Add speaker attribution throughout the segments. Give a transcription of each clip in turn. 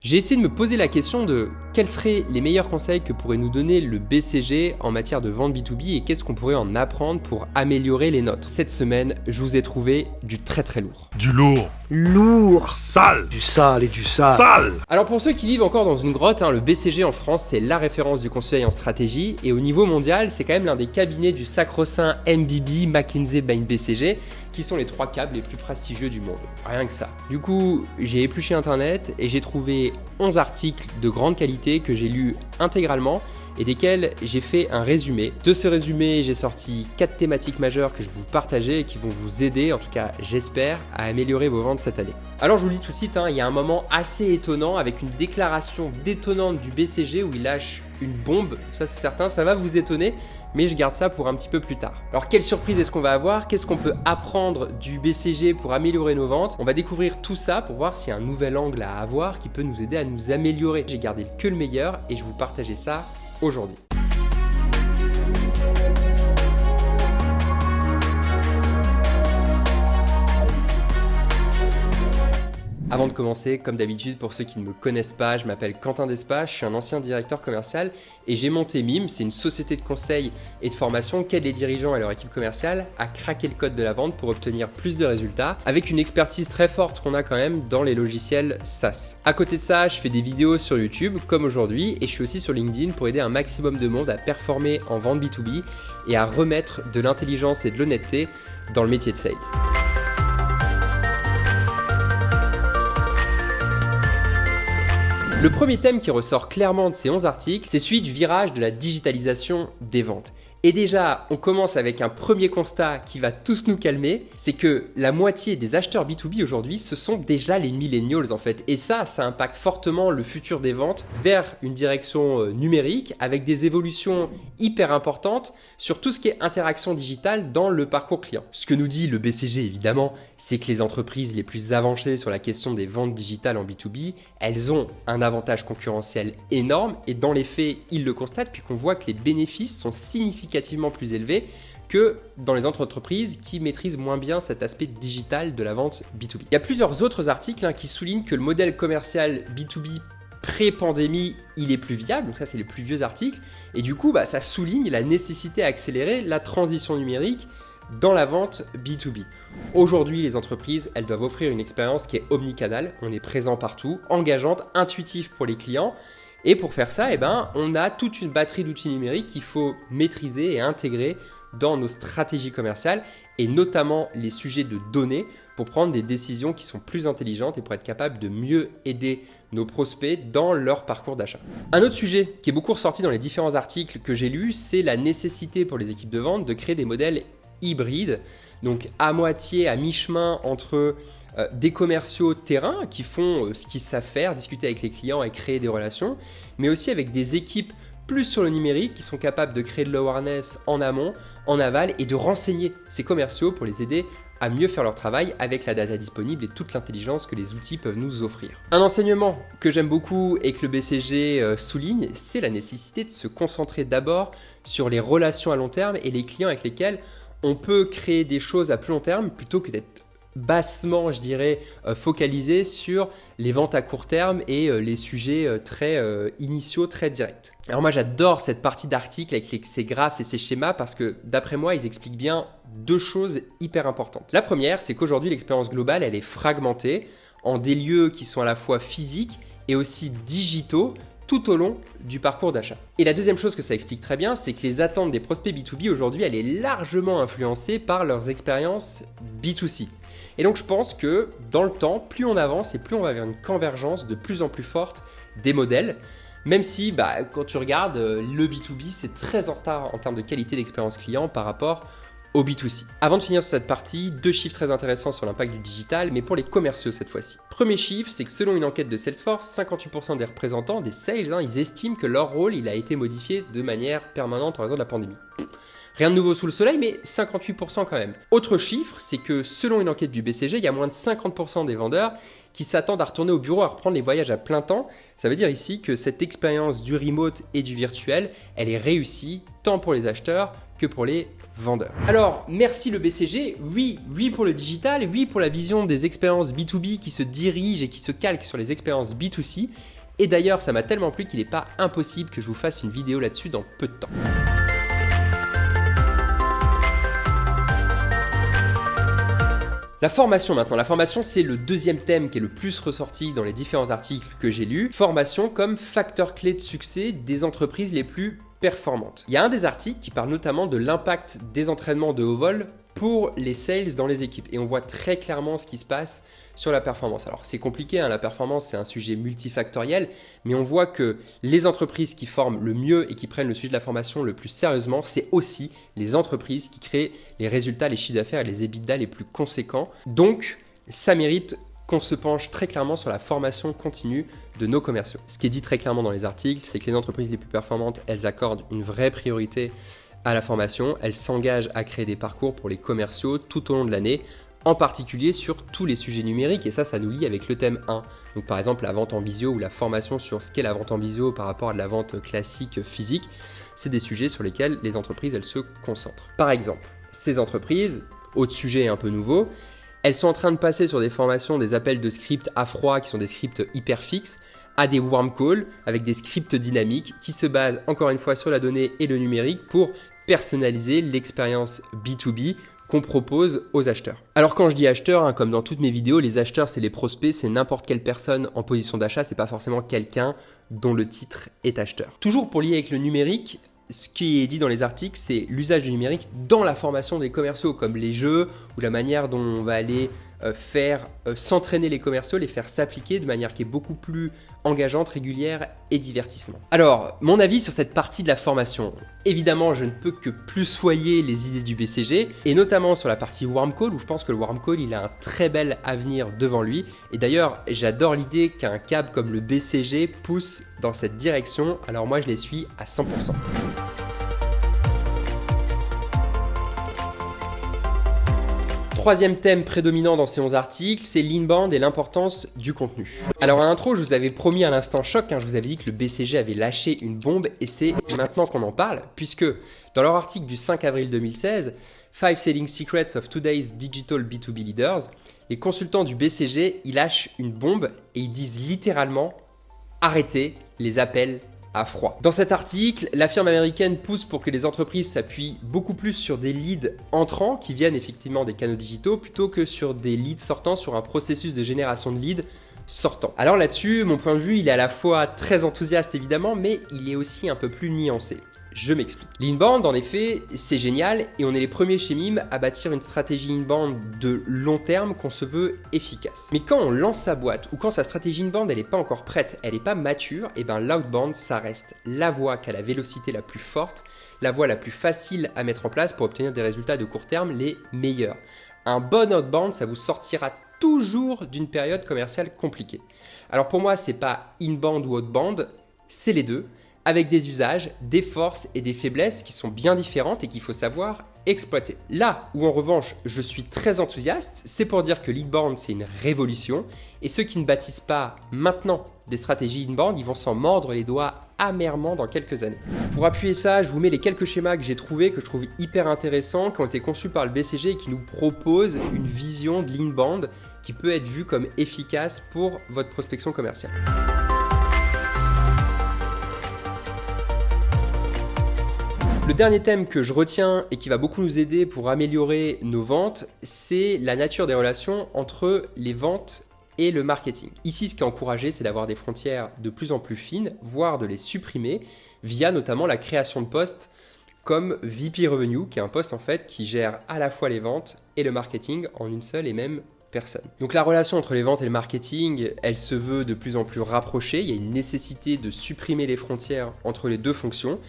Speaker 1: J'ai essayé de me poser la question de quels seraient les meilleurs conseils que pourrait nous donner le BCG en matière de vente B2B et qu'est-ce qu'on pourrait en apprendre pour améliorer les nôtres. Cette semaine, je vous ai trouvé du très lourd.
Speaker 2: Du lourd.
Speaker 3: Lourd.
Speaker 2: Sale.
Speaker 3: Du sale et du sale.
Speaker 2: Sale.
Speaker 1: Alors pour ceux qui vivent encore dans une grotte, le BCG en France, c'est la référence du conseil en stratégie et au niveau mondial, c'est quand même l'un des cabinets du sacro-saint MBB, McKinsey, Bain BCG, qui sont les 3 câbles les plus prestigieux du monde. Rien que ça. Du coup, j'ai épluché internet et j'ai trouvé 11 articles de grande qualité que j'ai lus intégralement et desquels j'ai fait un résumé. De ce résumé, j'ai sorti 4 thématiques majeures que je vais vous partager et qui vont vous aider, en tout cas j'espère, à améliorer vos ventes cette année. Alors je vous le dis tout de suite, il y a un moment assez étonnant avec une déclaration détonnante du BCG où il lâche une bombe, ça c'est certain, ça va vous étonner, mais je garde ça pour un petit peu plus tard. Alors quelle surprise est-ce qu'on va avoir? Qu'est-ce qu'on peut apprendre du BCG pour améliorer nos ventes? On va découvrir tout ça pour voir s'il y a un nouvel angle à avoir qui peut nous aider à nous améliorer. J'ai gardé que le meilleur et je vais vous partager ça aujourd'hui. Avant de commencer, comme d'habitude, pour ceux qui ne me connaissent pas, je m'appelle Quentin Despas, je suis un ancien directeur commercial et j'ai monté MIM, c'est une société de conseil et de formation qui aide les dirigeants et leur équipe commerciale à craquer le code de la vente pour obtenir plus de résultats avec une expertise très forte qu'on a quand même dans les logiciels SaaS. À côté de ça, je fais des vidéos sur YouTube comme aujourd'hui et je suis aussi sur LinkedIn pour aider un maximum de monde à performer en vente B2B et à remettre de l'intelligence et de l'honnêteté dans le métier de sales. Le premier thème qui ressort clairement de ces 11 articles, c'est celui du virage de la digitalisation des ventes. Et déjà, on commence avec un premier constat qui va tous nous calmer, c'est que la moitié des acheteurs B2B aujourd'hui, ce sont déjà les millennials en fait. Et ça impacte fortement le futur des ventes vers une direction numérique avec des évolutions hyper importantes sur tout ce qui est interaction digitale dans le parcours client. Ce que nous dit le BCG évidemment, c'est que les entreprises les plus avancées sur la question des ventes digitales en B2B, elles ont un avantage concurrentiel énorme et dans les faits, ils le constatent puisqu'on voit que les bénéfices sont significativement plus élevé que dans les entreprises qui maîtrisent moins bien cet aspect digital de la vente B2B. Il y a plusieurs autres articles qui soulignent que le modèle commercial B2B pré-pandémie, il est plus viable, donc ça c'est les plus vieux articles, et du coup ça souligne la nécessité à accélérer la transition numérique dans la vente B2B. Aujourd'hui, les entreprises, elles doivent offrir une expérience qui est omnicanale, on est présent partout, engageante, intuitive pour les clients. Et pour faire ça, on a toute une batterie d'outils numériques qu'il faut maîtriser et intégrer dans nos stratégies commerciales et notamment les sujets de données pour prendre des décisions qui sont plus intelligentes et pour être capable de mieux aider nos prospects dans leur parcours d'achat. Un autre sujet qui est beaucoup ressorti dans les différents articles que j'ai lus, c'est la nécessité pour les équipes de vente de créer des modèles hybrides, donc à moitié, à mi-chemin entre des commerciaux terrain qui font ce qu'ils savent faire, discuter avec les clients et créer des relations, mais aussi avec des équipes plus sur le numérique qui sont capables de créer de l'awareness en amont, en aval et de renseigner ces commerciaux pour les aider à mieux faire leur travail avec la data disponible et toute l'intelligence que les outils peuvent nous offrir. Un enseignement que j'aime beaucoup et que le BCG souligne, c'est la nécessité de se concentrer d'abord sur les relations à long terme et les clients avec lesquels on peut créer des choses à plus long terme plutôt que d'être bassement, je dirais, focalisé sur les ventes à court terme et les sujets très initiaux, très directs. Alors moi j'adore cette partie d'article avec ces graphes et ces schémas parce que d'après moi ils expliquent bien 2 choses hyper importantes. La première, c'est qu'aujourd'hui l'expérience globale elle est fragmentée en des lieux qui sont à la fois physiques et aussi digitaux tout au long du parcours d'achat. Et la deuxième chose que ça explique très bien, c'est que les attentes des prospects B2B aujourd'hui, elle est largement influencée par leurs expériences B2C. Et donc je pense que dans le temps, plus on avance et plus on va vers une convergence de plus en plus forte des modèles, même si quand tu regardes le B2B, c'est très en retard en termes de qualité d'expérience client par rapport au B2C. Avant de finir sur cette partie, 2 chiffres très intéressants sur l'impact du digital, mais pour les commerciaux cette fois-ci. Premier chiffre, c'est que selon une enquête de Salesforce, 58% des représentants des sales, ils estiment que leur rôle il a été modifié de manière permanente en raison de la pandémie. Rien de nouveau sous le soleil, mais 58% quand même. Autre chiffre, c'est que selon une enquête du BCG, il y a moins de 50% des vendeurs qui s'attendent à retourner au bureau, à reprendre les voyages à plein temps. Ça veut dire ici que cette expérience du remote et du virtuel, elle est réussie tant pour les acheteurs que pour les vendeur. Alors, merci le BCG, oui pour le digital, oui pour la vision des expériences B2B qui se dirigent et qui se calquent sur les expériences B2C. Et d'ailleurs, ça m'a tellement plu qu'il n'est pas impossible que je vous fasse une vidéo là-dessus dans peu de temps. La formation maintenant. La formation, c'est le deuxième thème qui est le plus ressorti dans les différents articles que j'ai lus. Formation comme facteur clé de succès des entreprises les plus performantes. Il y a un des articles qui parle notamment de l'impact des entraînements de haut vol pour les sales dans les équipes. Et on voit très clairement ce qui se passe sur la performance. Alors c'est compliqué, hein, la performance c'est un sujet multifactoriel, mais on voit que les entreprises qui forment le mieux et qui prennent le sujet de la formation le plus sérieusement, c'est aussi les entreprises qui créent les résultats, les chiffres d'affaires et les EBITDA les plus conséquents. Donc ça mérite qu'on se penche très clairement sur la formation continue de nos commerciaux. Ce qui est dit très clairement dans les articles, c'est que les entreprises les plus performantes, elles accordent une vraie priorité à la formation, elles s'engagent à créer des parcours pour les commerciaux tout au long de l'année, en particulier sur tous les sujets numériques, et ça nous lie avec le thème 1. Donc par exemple la vente en visio ou la formation sur ce qu'est la vente en visio par rapport à de la vente classique physique, c'est des sujets sur lesquels les entreprises elles se concentrent. Par exemple, ces entreprises, autre sujet un peu nouveau, elles sont en train de passer sur des formations, des appels de scripts à froid qui sont des scripts hyper fixes, à des warm calls avec des scripts dynamiques qui se basent encore une fois sur la donnée et le numérique pour personnaliser l'expérience B2B qu'on propose aux acheteurs. Alors quand je dis acheteurs, hein, comme dans toutes mes vidéos, les acheteurs c'est les prospects, c'est n'importe quelle personne en position d'achat, c'est pas forcément quelqu'un dont le titre est acheteur. Toujours pour lier avec le numérique, ce qui est dit dans les articles, c'est l'usage du numérique dans la formation des commerciaux, comme les jeux ou la manière dont on va aller faire s'entraîner les commerciaux, les faire s'appliquer de manière qui est beaucoup plus engageante, régulière et divertissement. Alors, mon avis sur cette partie de la formation. Évidemment, je ne peux que plus soyer les idées du BCG, et notamment sur la partie warm call, où je pense que le warm call, il a un très bel avenir devant lui. Et d'ailleurs, j'adore l'idée qu'un câble comme le BCG pousse dans cette direction, alors moi je les suis à 100%. Troisième thème prédominant dans ces 11 articles, c'est l'inbound et l'importance du contenu. Alors à l'intro, je vous avais promis un instant choc, je vous avais dit que le BCG avait lâché une bombe et c'est maintenant qu'on en parle, puisque dans leur article du 5 avril 2016, 5 Selling Secrets of Today's Digital B2B Leaders, les consultants du BCG, ils lâchent une bombe et ils disent littéralement « Arrêtez les appels à froid ». Dans cet article, la firme américaine pousse pour que les entreprises s'appuient beaucoup plus sur des leads entrants qui viennent effectivement des canaux digitaux plutôt que sur des leads sortants, sur un processus de génération de leads sortant. Alors là-dessus, mon point de vue, il est à la fois très enthousiaste évidemment, mais il est aussi un peu plus nuancé. Je m'explique. L'inbound, en effet, c'est génial et on est les premiers chez MIM à bâtir une stratégie inbound de long terme qu'on se veut efficace. Mais quand on lance sa boîte ou quand sa stratégie inbound elle n'est pas encore prête, elle n'est pas mature, et ben l'outbound ça reste la voie qui a la vélocité la plus forte, la voie la plus facile à mettre en place pour obtenir des résultats de court terme les meilleurs. Un bon outbound, ça vous sortira toujours d'une période commerciale compliquée. Alors pour moi, c'est pas inbound ou outbound, c'est les deux, avec des usages, des forces et des faiblesses qui sont bien différentes et qu'il faut savoir exploiter. Là où en revanche je suis très enthousiaste, c'est pour dire que l'inbound c'est une révolution et ceux qui ne bâtissent pas maintenant des stratégies inbound, ils vont s'en mordre les doigts amèrement dans quelques années. Pour appuyer ça, je vous mets les quelques schémas que j'ai trouvés, que je trouve hyper intéressants, qui ont été conçus par le BCG et qui nous proposent une vision de l'inbound qui peut être vue comme efficace pour votre prospection commerciale. Le dernier thème que je retiens et qui va beaucoup nous aider pour améliorer nos ventes, c'est la nature des relations entre les ventes et le marketing. Ici, ce qui est encouragé, c'est d'avoir des frontières de plus en plus fines, voire de les supprimer, via notamment la création de postes comme VP Revenue, qui est un poste en fait qui gère à la fois les ventes et le marketing en une seule et même personne. Donc la relation entre les ventes et le marketing, elle se veut de plus en plus rapprochée. Il y a une nécessité de supprimer les frontières entre les deux fonctions.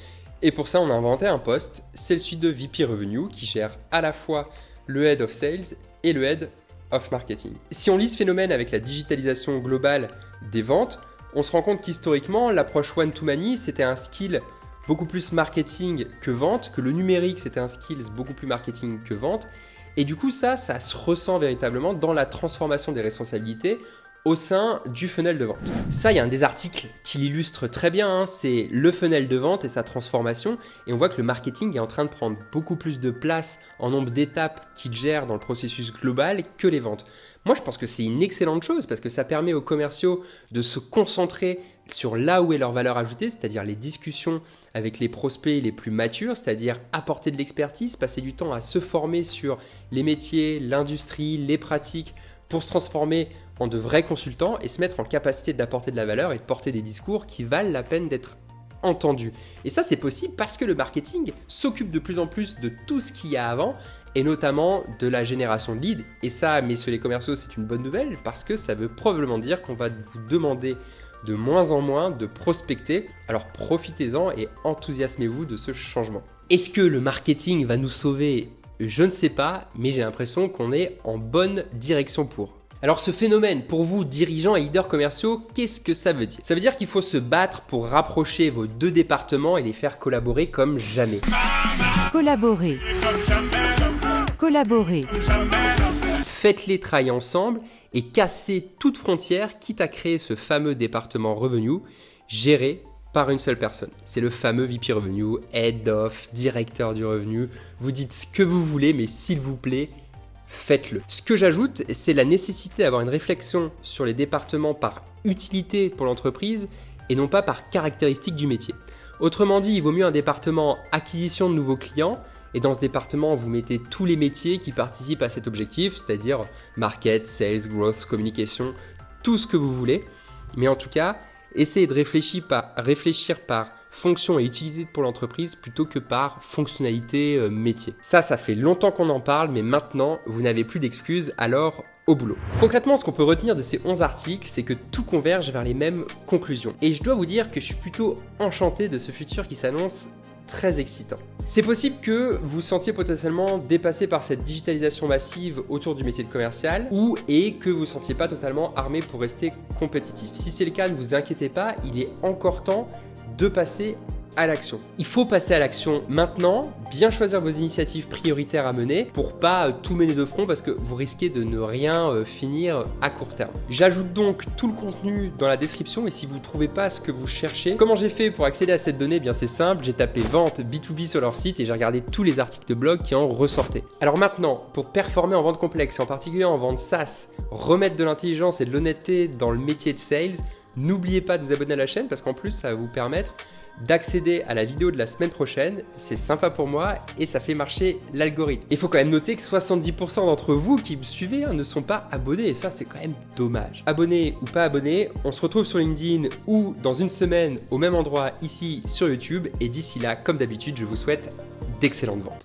Speaker 1: Et pour ça, on a inventé un poste, c'est celui de VP Revenue qui gère à la fois le Head of Sales et le Head of Marketing. Si on lit ce phénomène avec la digitalisation globale des ventes, on se rend compte qu'historiquement, l'approche one-to-many, c'était un skill beaucoup plus marketing que vente, que le numérique, c'était un skill beaucoup plus marketing que vente. Et du coup, ça se ressent véritablement dans la transformation des responsabilités au sein du funnel de vente. Ça, il y a un des articles qui l'illustre très bien, hein, c'est le funnel de vente et sa transformation. Et on voit que le marketing est en train de prendre beaucoup plus de place en nombre d'étapes qu'il gère dans le processus global que les ventes. Moi, je pense que c'est une excellente chose parce que ça permet aux commerciaux de se concentrer sur là où est leur valeur ajoutée, c'est-à-dire les discussions avec les prospects les plus matures, c'est-à-dire apporter de l'expertise, passer du temps à se former sur les métiers, l'industrie, les pratiques pour se transformer en de vrais consultants et se mettre en capacité d'apporter de la valeur et de porter des discours qui valent la peine d'être entendus. Et ça, c'est possible parce que le marketing s'occupe de plus en plus de tout ce qu'il y a avant et notamment de la génération de leads. Et ça, messieurs les commerciaux, c'est une bonne nouvelle parce que ça veut probablement dire qu'on va vous demander de moins en moins de prospecter. Alors profitez-en et enthousiasmez-vous de ce changement. Est-ce que le marketing va nous sauver ? Je ne sais pas, mais j'ai l'impression qu'on est en bonne direction pour. Alors ce phénomène, pour vous, dirigeants et leaders commerciaux, qu'est-ce que ça veut dire ? Ça veut dire qu'il faut se battre pour rapprocher vos deux départements et les faire collaborer comme jamais.
Speaker 2: Collaborer. Collaborer.
Speaker 1: Faites-les travailler ensemble et cassez toute frontière, quitte à créer ce fameux département revenu géré par une seule personne. C'est le fameux VP Revenu, Head of, Directeur du revenu. Vous dites ce que vous voulez, mais s'il vous plaît, faites-le. Ce que j'ajoute, c'est la nécessité d'avoir une réflexion sur les départements par utilité pour l'entreprise et non pas par caractéristique du métier. Autrement dit, il vaut mieux un département acquisition de nouveaux clients et dans ce département, vous mettez tous les métiers qui participent à cet objectif, c'est-à-dire market, sales, growth, communication, tout ce que vous voulez. Mais en tout cas, essayez de réfléchir par fonction et utilité pour l'entreprise plutôt que par fonctionnalité métier. Ça fait longtemps qu'on en parle, mais maintenant, vous n'avez plus d'excuses, alors au boulot. Concrètement, ce qu'on peut retenir de ces 11 articles, c'est que tout converge vers les mêmes conclusions. Et je dois vous dire que je suis plutôt enchanté de ce futur qui s'annonce très excitant. C'est possible que vous vous sentiez potentiellement dépassé par cette digitalisation massive autour du métier de commercial et que vous ne vous sentiez pas totalement armé pour rester compétitif. Si c'est le cas, ne vous inquiétez pas, il est encore temps de passer à l'action. Il faut passer à l'action maintenant, bien choisir vos initiatives prioritaires à mener pour pas tout mener de front parce que vous risquez de ne rien finir à court terme. J'ajoute donc tout le contenu dans la description et si vous ne trouvez pas ce que vous cherchez, comment j'ai fait pour accéder à cette donnée ? Bien c'est simple, j'ai tapé vente B2B sur leur site et j'ai regardé tous les articles de blog qui en ressortaient. Alors maintenant, pour performer en vente complexe et en particulier en vente SaaS, remettre de l'intelligence et de l'honnêteté dans le métier de sales, n'oubliez pas de vous abonner à la chaîne parce qu'en plus ça va vous permettre d'accéder à la vidéo de la semaine prochaine. C'est sympa pour moi et ça fait marcher l'algorithme. Il faut quand même noter que 70% d'entre vous qui me suivez ne sont pas abonnés et ça c'est quand même dommage. Abonnés ou pas abonnés, on se retrouve sur LinkedIn ou dans une semaine au même endroit ici sur YouTube et d'ici là, comme d'habitude, je vous souhaite d'excellentes ventes.